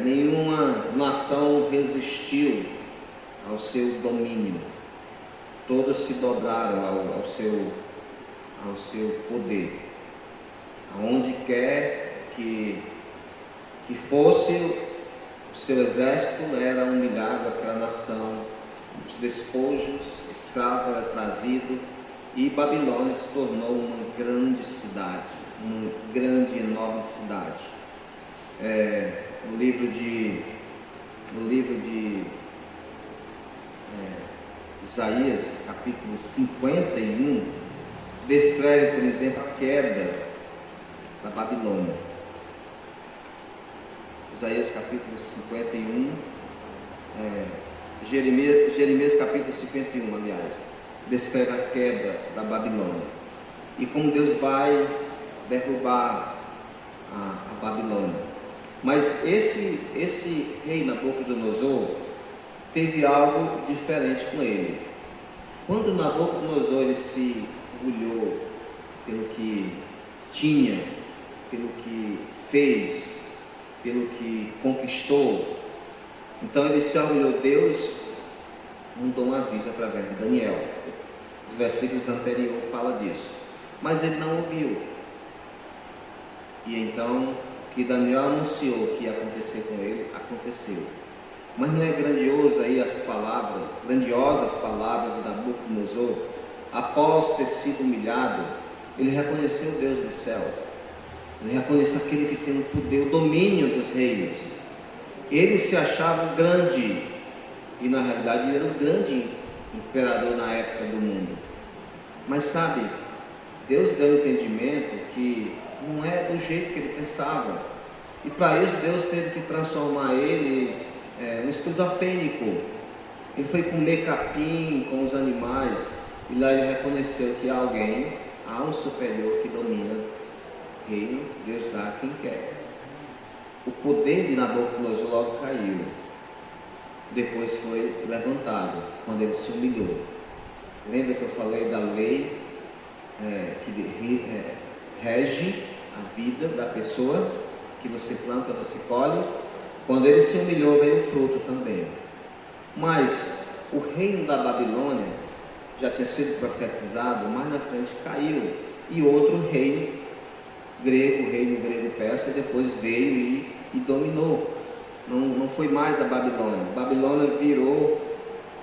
[SPEAKER 1] Nenhuma nação resistiu ao seu domínio, todos se dobraram ao seu poder. Aonde quer que fosse, o seu exército era humilhado, aquela nação, os despojos, escravo era trazido, e Babilônia se tornou uma grande cidade, uma grande, enorme cidade. No livro de Isaías, capítulo 51, descreve, por exemplo, a queda da Babilônia. Isaías capítulo 51, Jeremias capítulo 51, aliás, descreve a queda da Babilônia e como Deus vai derrubar a Babilônia. Mas esse rei Nabucodonosor teve algo diferente com ele. Quando Nabucodonosor ele se orgulhou pelo que tinha, pelo que fez, pelo que conquistou, Então ele se orgulhou. Deus mandou um aviso através de Daniel. Os versículos anteriores falam disso, mas ele não ouviu. E então o que Daniel anunciou que ia acontecer com ele, aconteceu. Mas não é grandioso aí as palavras, grandiosas palavras de Nabucodonosor? Após ter sido humilhado, ele reconheceu o Deus do céu, ele reconheceu aquele que tem o poder, o domínio dos reinos. Ele se achava grande, e na realidade ele era o grande imperador na época do mundo. Mas sabe, Deus deu entendimento que não é do jeito que ele pensava, e para isso Deus teve que transformar ele um esquizofrênico. Ele foi comer capim com os animais, e lá ele reconheceu que há um superior que domina o reino. Deus dá a quem quer. O poder de Nabucodonosor logo caiu, depois foi levantado quando ele se humilhou. Lembra que eu falei da lei que rege a vida da pessoa, que você planta, você colhe? Quando ele se humilhou, veio o fruto também. Mas o reino da Babilônia já tinha sido profetizado, mais na frente caiu, e outro reino grego, o reino grego-persa, depois veio e dominou. Não foi mais a Babilônia. A Babilônia virou,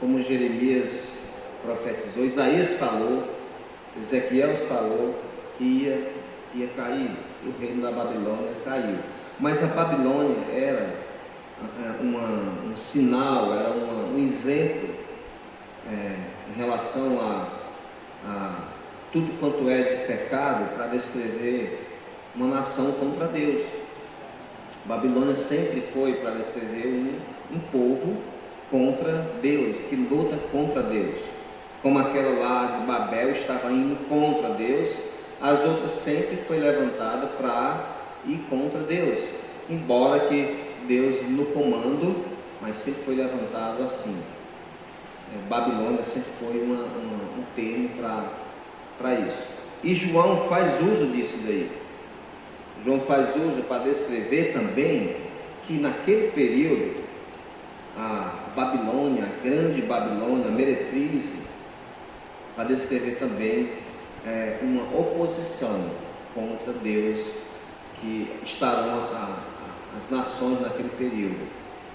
[SPEAKER 1] como Jeremias profetizou, Isaías falou, Ezequiel falou, que ia cair, e o reino da Babilônia caiu. Mas a Babilônia era um sinal, era um exemplo em relação a tudo quanto é de pecado, para descrever uma nação contra Deus. Babilônia sempre foi para descrever um povo contra Deus, que luta contra Deus. Como aquela lá de Babel estava indo contra Deus, as outras sempre foi levantada para ir contra Deus, embora que Deus no comando, mas sempre foi levantado assim. Babilônia sempre foi um termo para isso. E João faz uso disso daí. João faz uso para descrever também que naquele período a Babilônia, a grande Babilônia, a meretriz, para descrever também uma oposição contra Deus, que estarão as nações naquele período,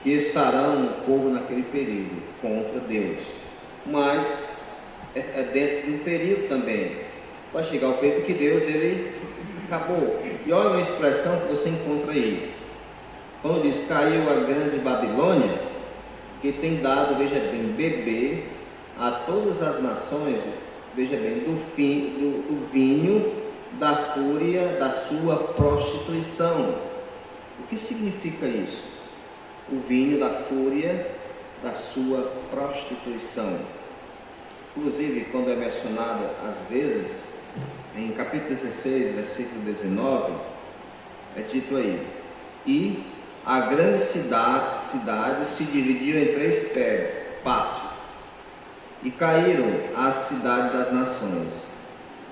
[SPEAKER 1] que estarão o povo naquele período contra Deus. Mas é dentro de um período também, vai chegar o período que Deus ele acabou. E olha uma expressão que você encontra aí, quando diz caiu a grande Babilônia, que tem dado, veja bem, beber a todas as nações, veja bem, do vinho da fúria da sua prostituição. O que significa isso? O vinho da fúria da sua prostituição. Inclusive, quando é mencionado às vezes, em capítulo 16, versículo 19, é dito aí: e a grande cidade se dividiu em 3 partes, e caíram as cidades das nações.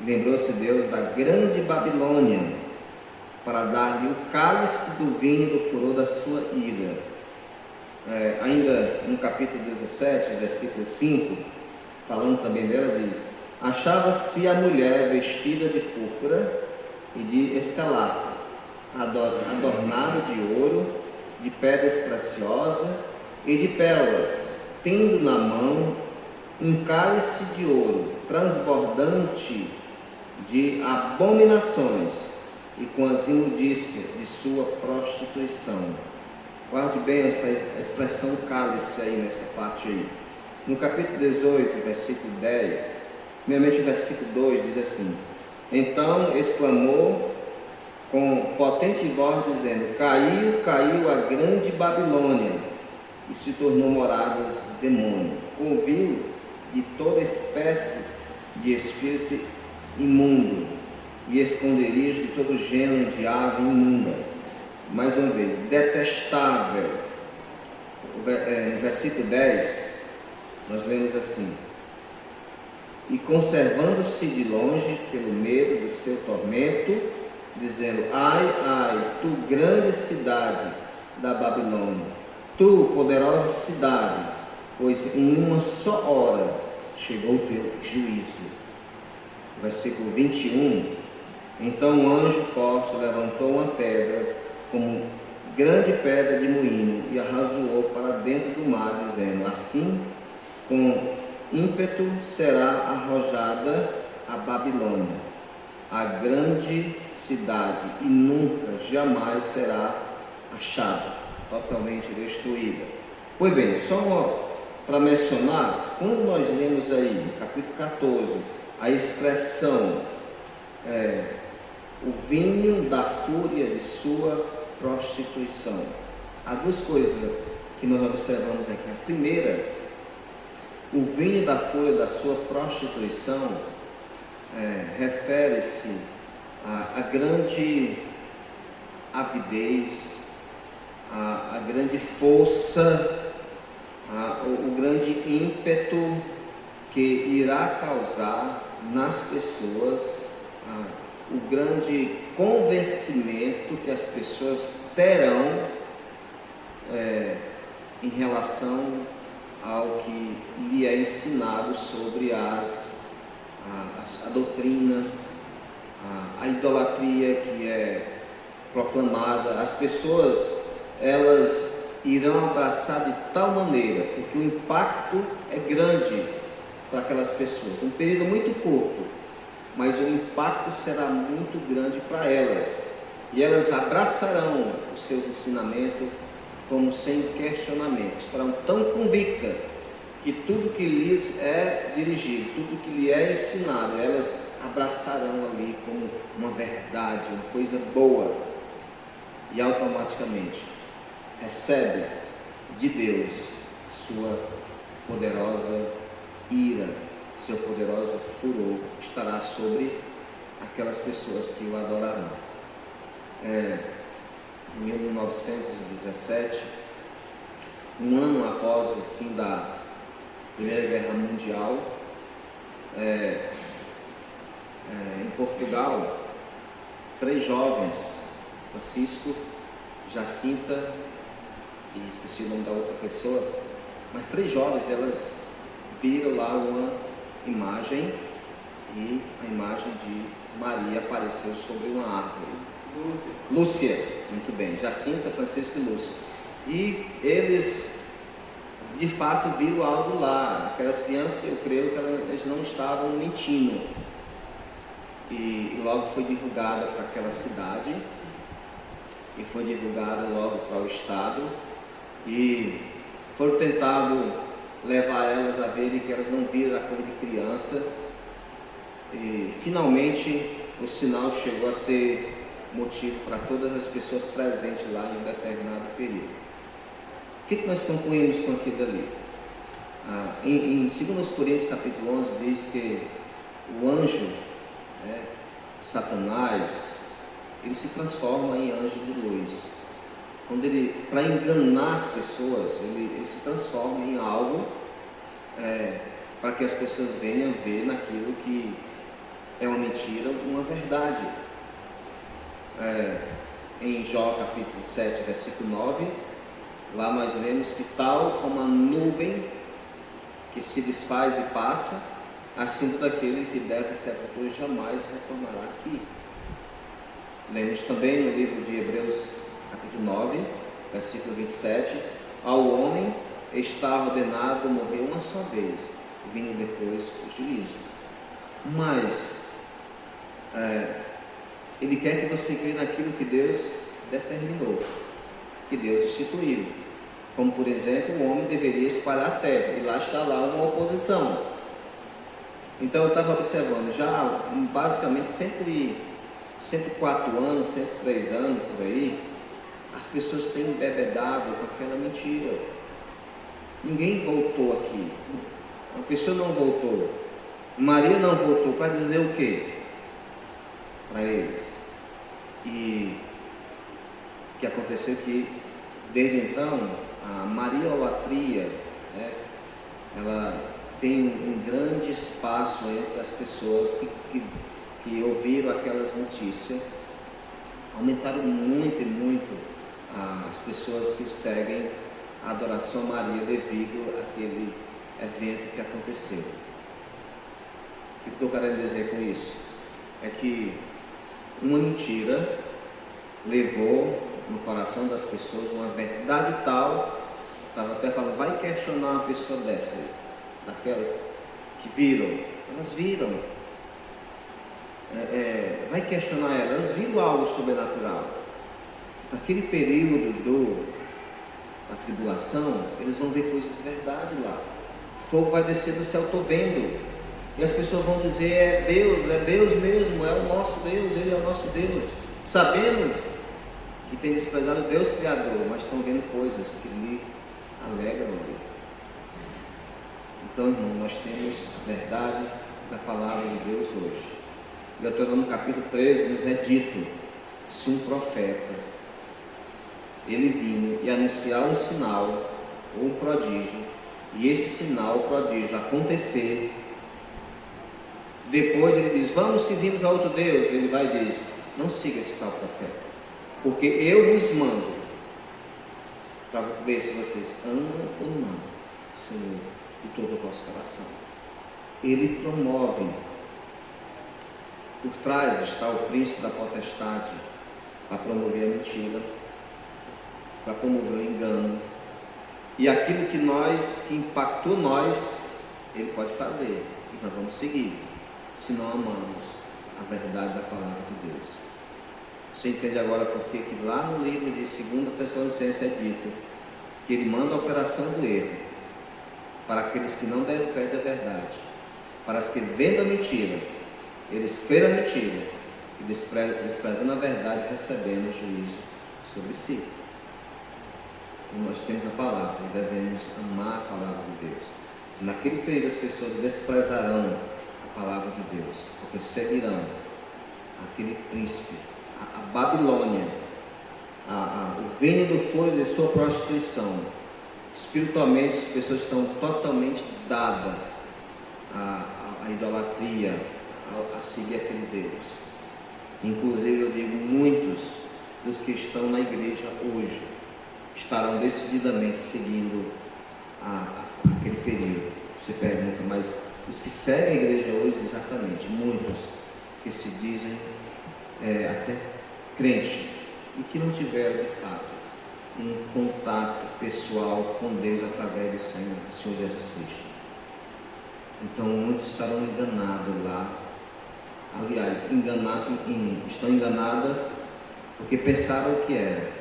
[SPEAKER 1] Lembrou-se Deus da grande Babilônia, para dar-lhe o cálice do vinho do furor da sua ira. Ainda no capítulo 17, versículo 5, falando também dela, diz: achava-se a mulher vestida de púrpura e de escarlate, adornada de ouro, de pedras preciosas e de pérolas, tendo na mão um cálice de ouro transbordante de abominações e com as imundícias de sua prostituição. Guarde bem essa expressão cálice aí nessa parte aí. No capítulo 18, versículo 10, primeiramente o versículo 2 diz assim: então exclamou com potente voz, dizendo: caiu a grande Babilônia, e se tornou morada de demônio. Ouviu de toda espécie de espírito imundo, e esconderijos de todo gênero de ave imunda. Mais uma vez, detestável. No versículo 10, nós lemos assim: e conservando-se de longe pelo medo do seu tormento, dizendo: ai, ai, tu grande cidade da Babilônia, Tu, poderosa cidade, pois em uma só hora chegou o teu juízo. Versículo 21. Então o anjo forte levantou uma pedra, como grande pedra de moinho, e arrazoou para dentro do mar, dizendo: assim, com ímpeto será arrojada a Babilônia, a grande cidade, e nunca, jamais será achada, totalmente destruída. Pois bem, só para mencionar, quando nós lemos aí, no capítulo 14, a expressão o vinho da fúria de sua prostituição, há duas coisas que nós observamos aqui. A primeira, o vinho da fúria da sua prostituição refere-se à grande avidez, à grande força, o grande ímpeto que irá causar nas pessoas, o grande convencimento que as pessoas terão em relação ao que lhe é ensinado sobre a doutrina, a idolatria que é proclamada. As pessoas, elas irão abraçar de tal maneira, porque o impacto é grande para aquelas pessoas, um período muito curto, mas o impacto será muito grande para elas, e elas abraçarão os seus ensinamentos como sem questionamento, estarão tão convictas que tudo que lhes é dirigido, tudo que lhe é ensinado, elas abraçarão ali como uma verdade, uma coisa boa, e automaticamente recebe de Deus a sua poderosa ira, seu poderoso furor estará sobre aquelas pessoas que o adorarão. Em 1917, um ano após o fim da Primeira Guerra Mundial, em Portugal, 3 jovens, Francisco, Jacinta e esqueci o nome da outra pessoa, mas 3 jovens, elas viram lá uma imagem, e a imagem de Maria apareceu sobre uma árvore. Lúcia, muito bem, Jacinta, Francisco e Lúcia. E eles de fato viram algo lá. Aquelas crianças, eu creio que eles não estavam mentindo. E logo foi divulgada para aquela cidade, e foi divulgada logo para o estado, e foram tentado levar elas a verem que elas não viram a cor de criança, e finalmente o sinal chegou a ser motivo para todas as pessoas presentes lá em um determinado período. O que nós concluímos com aquilo ali? Em 2 Coríntios capítulo 11 diz que o anjo, Satanás, ele se transforma em anjo de luz. Quando ele, para enganar as pessoas, ele se transforma em algo para que as pessoas venham ver naquilo que é uma mentira, uma verdade. Em Jó capítulo 7, versículo 9, lá nós lemos que tal como a nuvem que se desfaz e passa, assim todo aquele que desce a sepultura jamais retornará aqui. Lemos também no livro de Hebreus capítulo 9, versículo 27, ao homem está ordenado morrer uma só vez, vindo depois o juízo. Mas ele quer que você creia naquilo que Deus determinou, que Deus instituiu. Como por exemplo, o homem deveria espalhar a terra, e lá está lá uma oposição. Então eu estava observando, já basicamente 104 anos, 103 anos por aí, as pessoas têm embebedado com aquela mentira. Ninguém voltou aqui, a pessoa não voltou, Maria não voltou para dizer o quê? Para eles. E o que aconteceu que desde então a mariolatria, ela tem um grande espaço entre as pessoas que ouviram aquelas notícias. Aumentaram muito e muito as pessoas que o seguem a adoração a Maria devido àquele evento que aconteceu. O que eu estou querendo dizer com isso? É que uma mentira levou no coração das pessoas uma verdade tal, estava até falando, vai questionar uma pessoa dessa aí, daquelas que viram, elas viram, vai questionar elas viram algo sobrenatural. Naquele período da tribulação, eles vão ver coisas de verdade lá. O fogo vai descer do céu, estou vendo. E as pessoas vão dizer, é Deus mesmo, é o nosso Deus, Ele é o nosso Deus. Sabendo que tem desprezado Deus Criador, mas estão vendo coisas que lhe alegram a vida. Então, irmão, nós temos a verdade da palavra de Deus hoje. Deuteronômio capítulo 13 nos é dito, se um profeta ele vinha e anunciar um sinal ou um prodígio, e este sinal, o prodígio acontecer, depois ele diz, vamos seguirmos a outro Deus, ele vai e diz, não siga esse tal profeta, porque eu vos mando para ver se vocês amam ou não o Senhor de todo o vosso coração. Ele promove, por trás está o príncipe da potestade, para promover a mentira, para promover o engano, e aquilo que impactou nós, ele pode fazer, e nós vamos seguir, se não amamos a verdade da palavra de Deus. Você entende agora porque que lá no livro de 2 Tessalonicenses é dito que ele manda a operação do erro para aqueles que não deram crédito à verdade, para os que vendo a mentira, eles creram a mentira e desprezando a verdade, recebendo o juízo sobre si. E nós temos a palavra e devemos amar a palavra de Deus. Naquele período as pessoas desprezarão a palavra de Deus, porque seguirão aquele príncipe, a Babilônia, o venho do fogo de sua prostituição. Espiritualmente as pessoas estão totalmente dadas à idolatria, a seguir aquele Deus. Inclusive eu digo, muitos dos que estão na igreja hoje estarão decididamente seguindo aquele período. Você pergunta, mas os que seguem a igreja hoje, exatamente, muitos que se dizem até crentes e que não tiveram de fato um contato pessoal com Deus através do Senhor Jesus Cristo. Então muitos estarão enganados lá. Aliás, estão enganados porque pensaram o que era.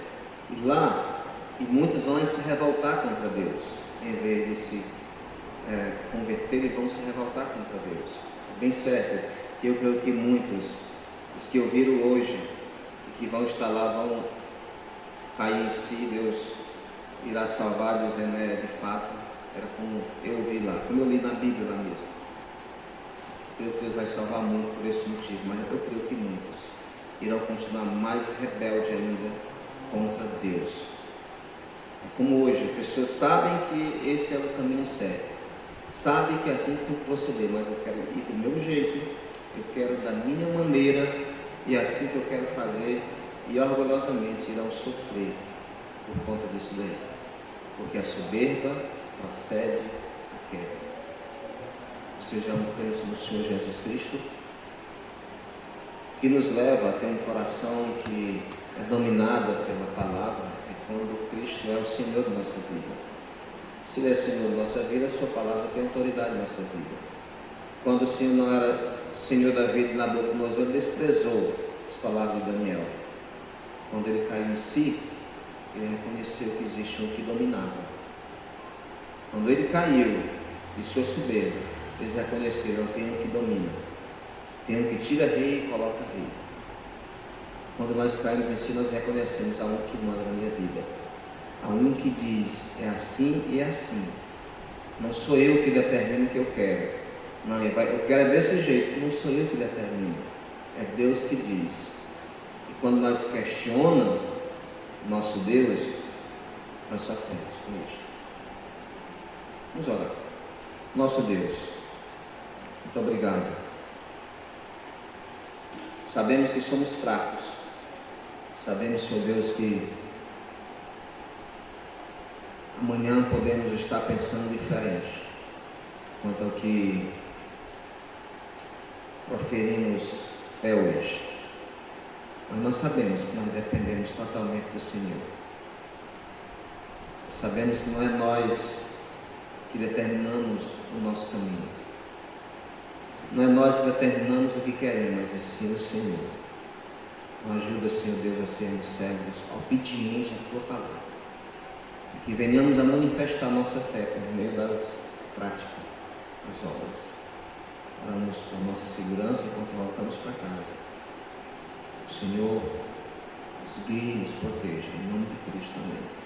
[SPEAKER 1] E lá, muitos vão se revoltar contra Deus, em vez de se converter, e vão se revoltar contra Deus. É bem certo que eu creio que muitos, os que ouviram hoje, e que vão estar lá, vão cair em si, Deus irá salvar, dizendo, de fato, era como eu ouvi lá, como eu li na Bíblia lá mesmo. Eu creio que Deus vai salvar muito por esse motivo, mas eu creio que muitos irão continuar mais rebeldes ainda contra Deus. É como hoje, as pessoas sabem que esse é o caminho certo, sabem que é assim que tem que proceder, mas eu quero ir do meu jeito, eu quero da minha maneira, e é assim que eu quero fazer, e orgulhosamente irão sofrer por conta disso daí, porque a soberba procede da queda. Seja um crente no Senhor Jesus Cristo, que nos leva a ter um coração que é dominado pela palavra, é quando Cristo é o Senhor da nossa vida. Se Ele é Senhor da nossa vida, a sua palavra tem autoridade na nossa vida. Quando o Senhor não era Senhor da vida, Nabucodonosor desprezou as palavras de Daniel. Quando ele caiu em si, ele reconheceu que existe um que dominava. Quando ele caiu de sua soberba, eles reconheceram que tem um que domina, tem um que tira rei e coloca rei. Quando nós caímos em si, nós reconhecemos a um que manda na minha vida, a um que diz, é assim e é assim. Não sou eu que determino o que eu quero, não, eu quero é desse jeito, não sou eu que determino, é Deus que diz. E quando nós questionamos nosso Deus, nós sofremos com isso. Vamos orar. Nosso Deus, muito obrigado. Sabemos que somos fracos. Sabemos, Senhor Deus, que amanhã podemos estar pensando diferente quanto ao que proferimos fé hoje. Mas nós sabemos que nós dependemos totalmente do Senhor. Sabemos que não é nós que determinamos o nosso caminho. Não é nós que determinamos o que queremos, mas sim o Senhor. Nos ajuda, Senhor Deus, a sermos servos obedientes à Tua palavra. E que venhamos a manifestar nossa fé por meio das práticas, das obras. Oramos por nossa segurança enquanto voltamos para casa. O Senhor nos guie e nos proteja. Em nome de Cristo, amém.